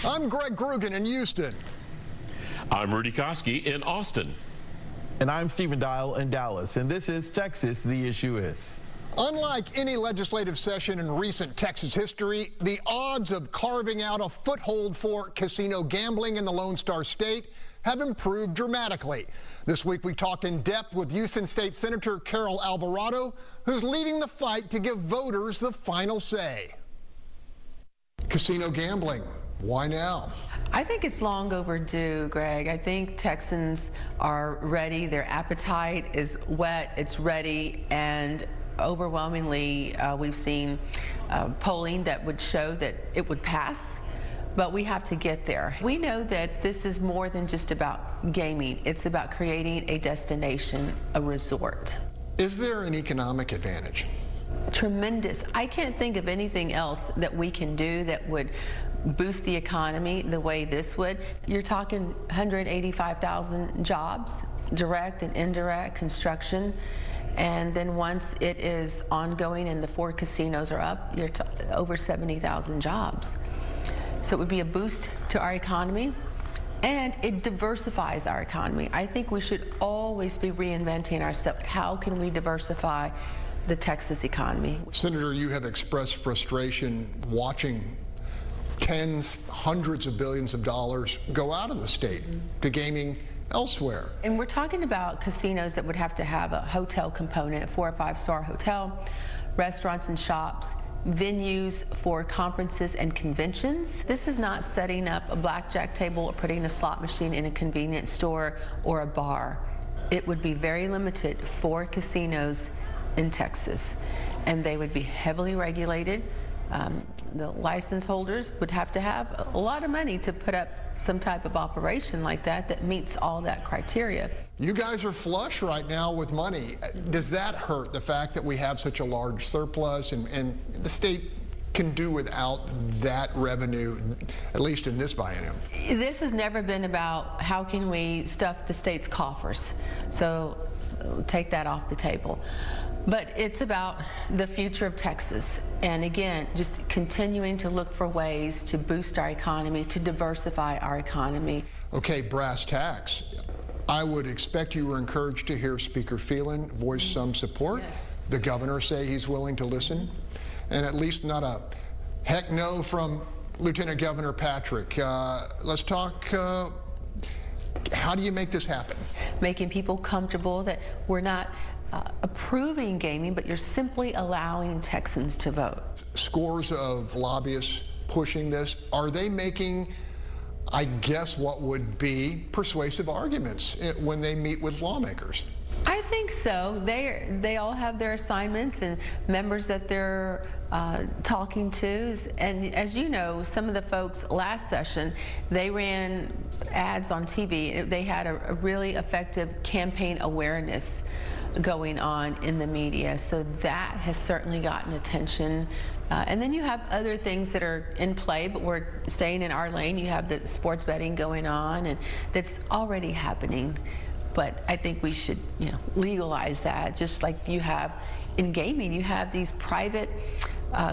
I'm Greg Krugen in Houston. I'm Rudy Koski in Austin. And I'm Stephen Dial in Dallas. And this is Texas, the issue is. Unlike any legislative session in recent Texas history, the odds of carving out a foothold for casino gambling in the Lone Star State have improved dramatically. This week we talked in depth with Houston State Senator Carol Alvarado, who's leading the fight to give voters the final say. Casino gambling, why now? I think it's long overdue, Greg. I think Texans are ready. Their appetite is wet, it's ready, and overwhelmingly we've seen polling that would show that it would pass, but we have to get there. We know that this is more than just about gaming. It's about creating a destination, a resort. Is there an economic advantage? Tremendous. I can't think of anything else that we can do that would boost the economy the way this would. You're talking 185,000 jobs, direct and indirect, construction. And then once it is ongoing and the 4 casinos are up, you're over 70,000 jobs. So it would be a boost to our economy, and it diversifies our economy. I think we should always be reinventing ourselves. How can we diversify the Texas economy? Senator, you have expressed frustration watching tens, hundreds of billions of dollars go out of the state to gaming elsewhere. And we're talking about casinos that would have to have a hotel component, 4 or 5-star hotel, restaurants and shops, venues for conferences and conventions. This is not setting up a blackjack table or putting a slot machine in a convenience store or a bar. It would be very limited for casinos in Texas, and they would be heavily regulated. The license holders would have to have a lot of money to put up some type of operation like that meets all that criteria. You guys are flush right now with money. Does that hurt, the fact that we have such a large surplus and the state can do without that revenue, at least in this biennium? This has never been about how can we stuff the state's coffers. So take that off the table. But it's about the future of Texas. And again, just continuing to look for ways to boost our economy, to diversify our economy. Okay, brass tacks. I would expect you were encouraged to hear Speaker Phelan voice some support. Yes. The governor say he's willing to listen. And at least not a heck no from Lieutenant Governor Patrick. Let's talk, how do you make this happen? Making people comfortable that we're not approving gaming, but you're simply allowing Texans to vote. Scores of lobbyists pushing this. Are they making, I guess, what would be persuasive arguments when they meet with lawmakers? I think so. They all have their assignments and members that they're talking to. And as you know, some of the folks last session, they ran ads on TV. They had a really effective campaign awareness going on in the media. So that has certainly gotten attention. And then you have other things that are in play, but we're staying in our lane. You have the sports betting going on, and that's already happening. But I think we should, legalize that, just like you have in gaming. You have these private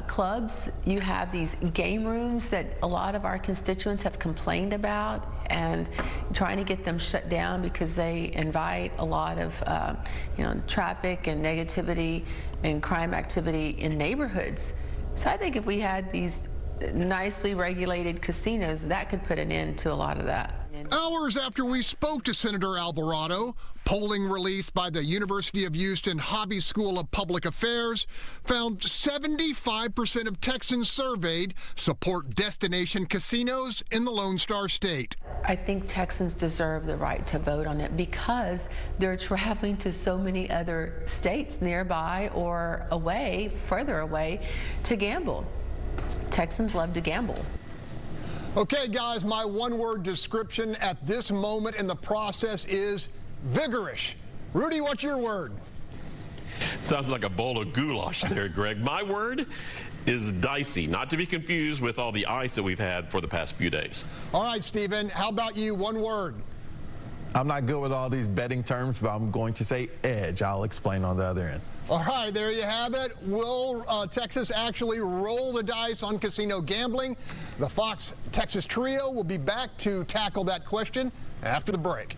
clubs, you have these game rooms that a lot of our constituents have complained about, and trying to get them shut down because they invite a lot of traffic and negativity and crime activity in neighborhoods. So I think if we had these nicely regulated casinos, that could put an end to a lot of that. Hours after we spoke to Senator Alvarado, polling released by the University of Houston Hobby School of Public Affairs found 75% of Texans surveyed support destination casinos in the Lone Star State. I think Texans deserve the right to vote on it because they're traveling to so many other states nearby or away, further away, to gamble. Texans love to gamble. Okay, guys, my one-word description at this moment in the process is vigorous. Rudy, what's your word? Sounds like a bowl of goulash there, Greg. My word is dicey, not to be confused with all the ice that we've had for the past few days. All right, Stephen, how about you? One word. I'm not good with all these betting terms, but I'm going to say edge. I'll explain on the other end. All right, there you have it. Will Texas actually roll the dice on casino gambling? The Fox Texas Trio will be back to tackle that question after the break.